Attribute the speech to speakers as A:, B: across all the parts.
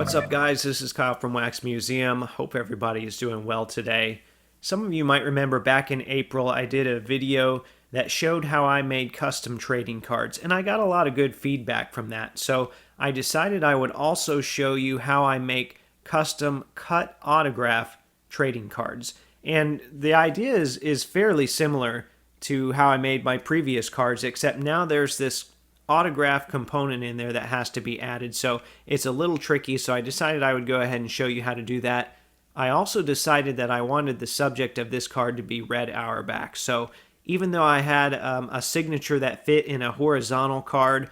A: What's up, guys? This is Kyle from Wax Museum. Hope everybody is doing well today. Some of you might remember back in April I did a video that showed how I made custom trading cards, and I got a lot of good feedback from that. So I decided I would also show you how I make custom cut autograph trading cards. And the idea is fairly similar to how I made my previous cards, except now there's this autograph component in there that has to be added. So it's a little tricky, so I decided I would go ahead and show you how to do that. I also decided that I wanted the subject of this card to be Red Auerbach. So even though I had a signature that fit in a horizontal card,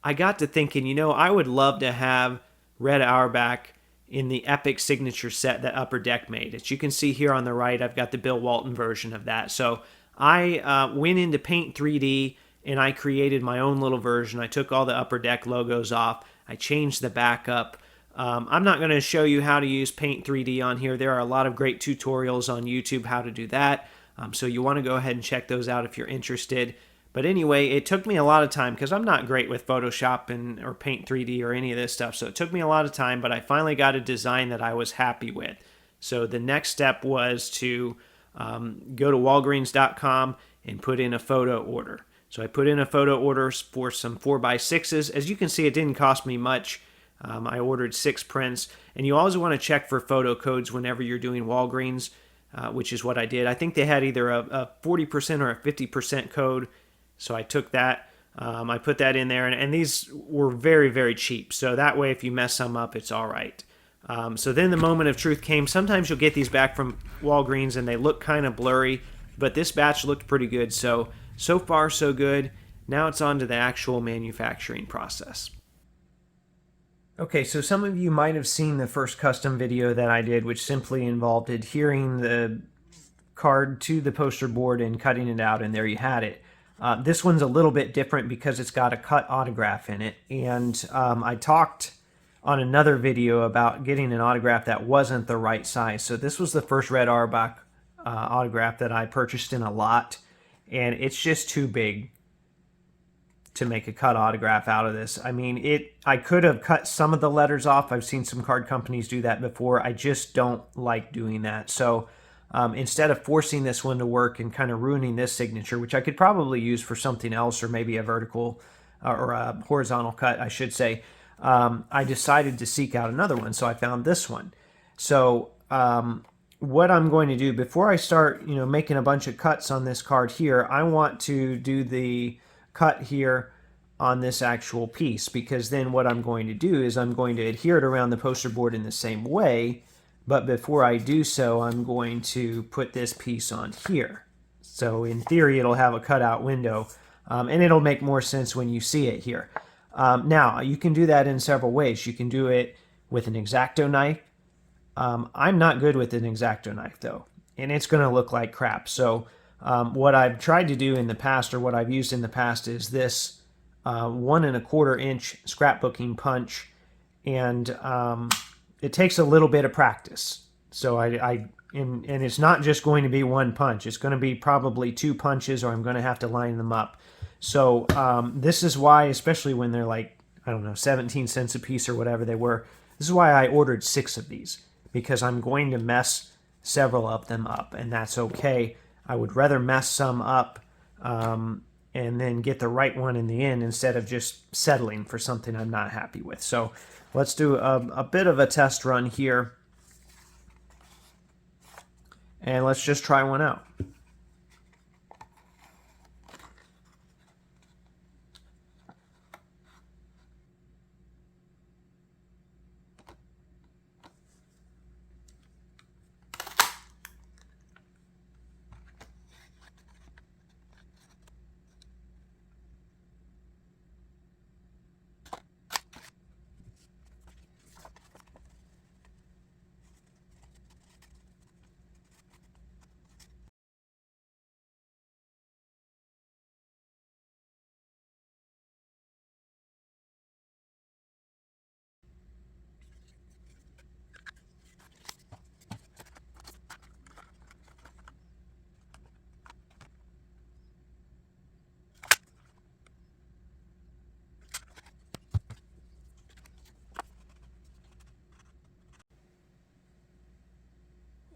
A: I got to thinking, I would love to have Red Auerbach in the Epic signature set that Upper Deck made. As you can see here on the right, I've got the Bill Walton version of that. So I went into Paint 3D and I created my own little version. I took all the Upper Deck logos off. I changed the backup. I'm not going to show you how to use Paint 3D on here. There are a lot of great tutorials on YouTube how to do that. So you want to go ahead and check those out if you're interested. But anyway, it took me a lot of time because I'm not great with Photoshop or Paint 3D or any of this stuff. So it took me a lot of time, but I finally got a design that I was happy with. So the next step was to go to Walgreens.com and put in a photo order. So I put in a photo order for some 4x6s. As you can see, it didn't cost me much. I ordered 6 prints. And you always want to check for photo codes whenever you're doing Walgreens, which is what I did. I think they had either a 40% or a 50% code. So I took that. I put that in there. And these were very, very cheap. So that way, if you mess some up, it's all right. So then the moment of truth came. Sometimes you'll get these back from Walgreens and they look kind of blurry. But this batch looked pretty good. So far, so good. Now it's on to the actual manufacturing process. Okay, so some of you might have seen the first custom video that I did, which simply involved adhering the card to the poster board and cutting it out, and there you had it. This one's a little bit different because it's got a cut autograph in it, and I talked on another video about getting an autograph that wasn't the right size. So this was the first Red Auerbach autograph that I purchased in a lot. And it's just too big to make a cut autograph out of this. I mean, I could have cut some of the letters off. I've seen some card companies do that before. I just don't like doing that. So instead of forcing this one to work and kind of ruining this signature, which I could probably use for something else, or maybe a vertical or a horizontal cut, I should say, I decided to seek out another one. So I found this one. So what I'm going to do before I start, making a bunch of cuts on this card here, I want to do the cut here on this actual piece, because then what I'm going to do is I'm going to adhere it around the poster board in the same way, but before I do so, I'm going to put this piece on here. So in theory, it'll have a cutout window, and it'll make more sense when you see it here. Now, you can do that in several ways. You can do it with an X-Acto knife. I'm not good with an X-Acto knife, though, and it's going to look like crap. So what I've tried to do in the past, or what I've used in the past, is this 1 1/4 inch scrapbooking punch, and it takes a little bit of practice. So and it's not just going to be one punch. It's going to be probably 2 punches, or I'm going to have to line them up. So this is why, especially when they're like, I don't know, 17 cents a piece or whatever they were, this is why I ordered 6 of these. Because I'm going to mess several of them up, and that's okay. I would rather mess some up and then get the right one in the end instead of just settling for something I'm not happy with. So let's do a bit of a test run here, and let's just try one out.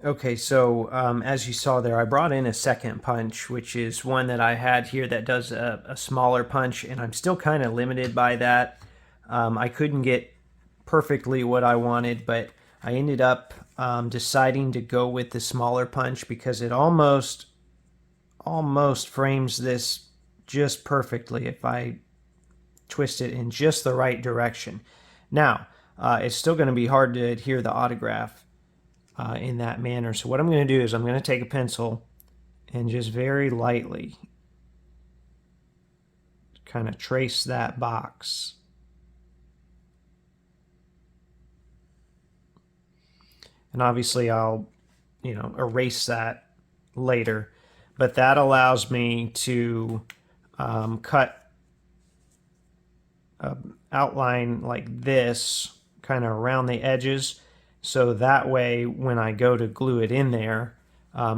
A: Okay, so as you saw there, I brought in a second punch, which is one that I had here that does a smaller punch, and I'm still kind of limited by that. I couldn't get perfectly what I wanted, but I ended up deciding to go with the smaller punch because it almost frames this just perfectly if I twist it in just the right direction. Now, it's still going to be hard to adhere the autograph in that manner. So what I'm going to do is I'm going to take a pencil and just very lightly kind of trace that box. And obviously I'll, erase that later. But that allows me to cut an outline like this kind of around the edges. So that way when I go to glue it in there,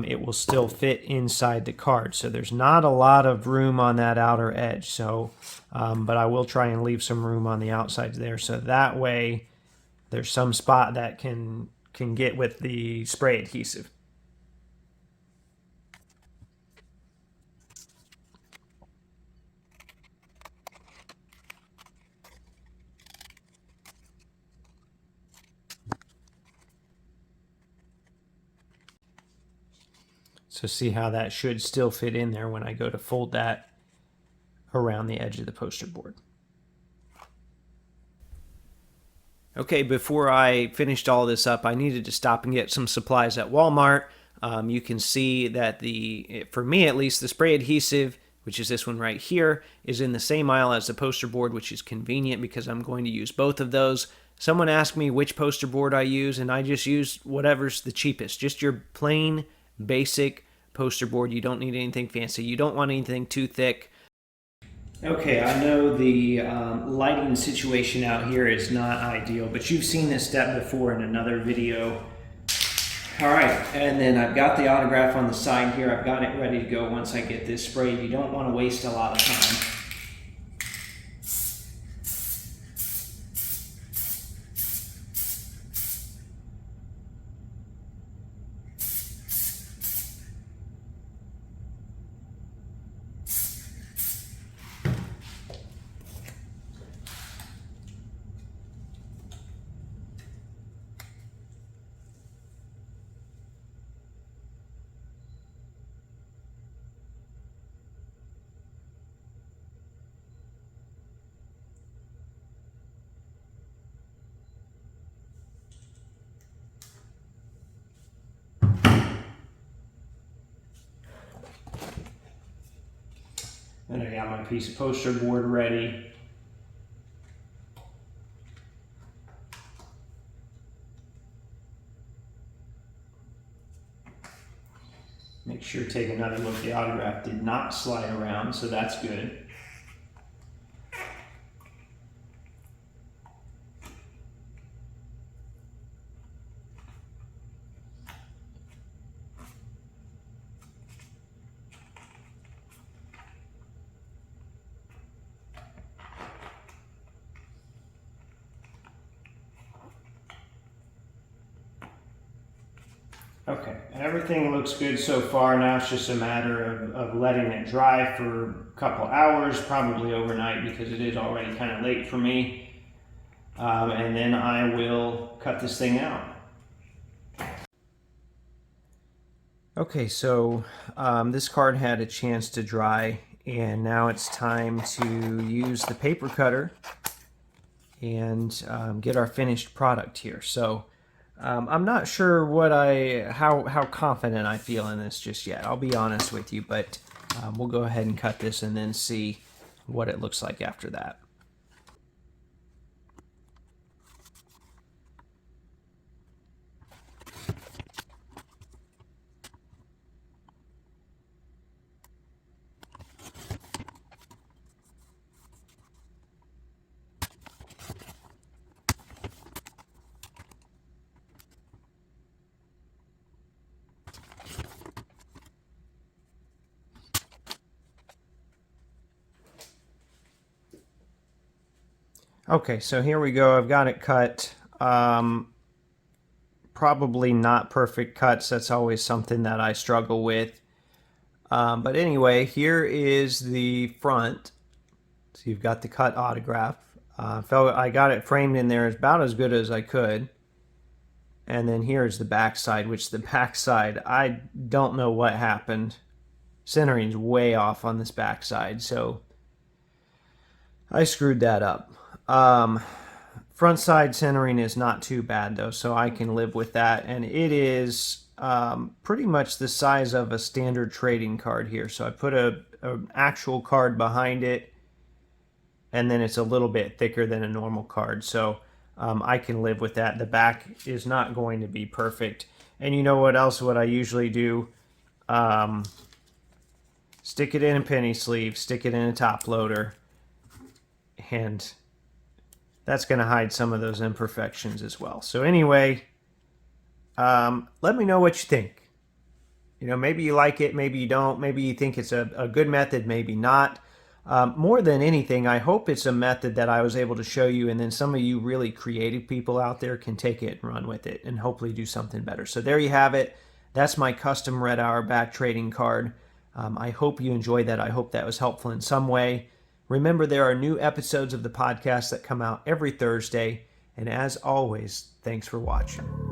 A: it will still fit inside the card. So there's not a lot of room on that outer edge. So, but I will try and leave some room on the outsides there. So that way there's some spot that can get with the spray adhesive. So see how that should still fit in there when I go to fold that around the edge of the poster board. Okay, before I finished all this up, I needed to stop and get some supplies at Walmart. You can see that for me at least, the spray adhesive, which is this one right here, is in the same aisle as the poster board, which is convenient because I'm going to use both of those. Someone asked me which poster board I use, and I just use whatever's the cheapest. Just your plain, basic poster board. You don't need anything fancy. You don't want anything too thick. Okay, I know the lighting situation out here is not ideal, but you've seen this step before in another video. All right, and then I've got the autograph on the side here. I've got it ready to go once I get this sprayed. You don't want to waste a lot of time. And I got my piece of poster board ready. Make sure to take another look. The autograph did not slide around, so that's good. Okay, everything looks good so far. Now it's just a matter of letting it dry for a couple hours, probably overnight because it is already kind of late for me. And then I will cut this thing out. Okay, so this card had a chance to dry, and now it's time to use the paper cutter and get our finished product here. So I'm not sure how confident I feel in this just yet. I'll be honest with you, but we'll go ahead and cut this and then see what it looks like after that. Okay, so here we go. I've got it cut probably not perfect cuts. That's always something that I struggle with. But anyway, here is the front. So you've got the cut autograph. I got it framed in there about as good as I could. And then here's the back side, which the back side, I don't know what happened. Centering's way off on this back side, so I screwed that up. Front side centering is not too bad though, so I can live with that. And it is pretty much the size of a standard trading card here. So I put an actual card behind it, and then it's a little bit thicker than a normal card. So I can live with that. The back is not going to be perfect. And you know what else? What I usually do? Stick it in a penny sleeve, stick it in a top loader, and that's going to hide some of those imperfections as well. So anyway, let me know what you think. You know, maybe you like it, maybe you don't, maybe you think it's a good method, maybe not. More than anything, I hope it's a method that I was able to show you, and then some of you really creative people out there can take it and run with it and hopefully do something better. So there you have it. That's my custom Red Auerbach trading card. I hope you enjoyed that. I hope that was helpful in some way. Remember, there are new episodes of the podcast that come out every Thursday. And as always, thanks for watching.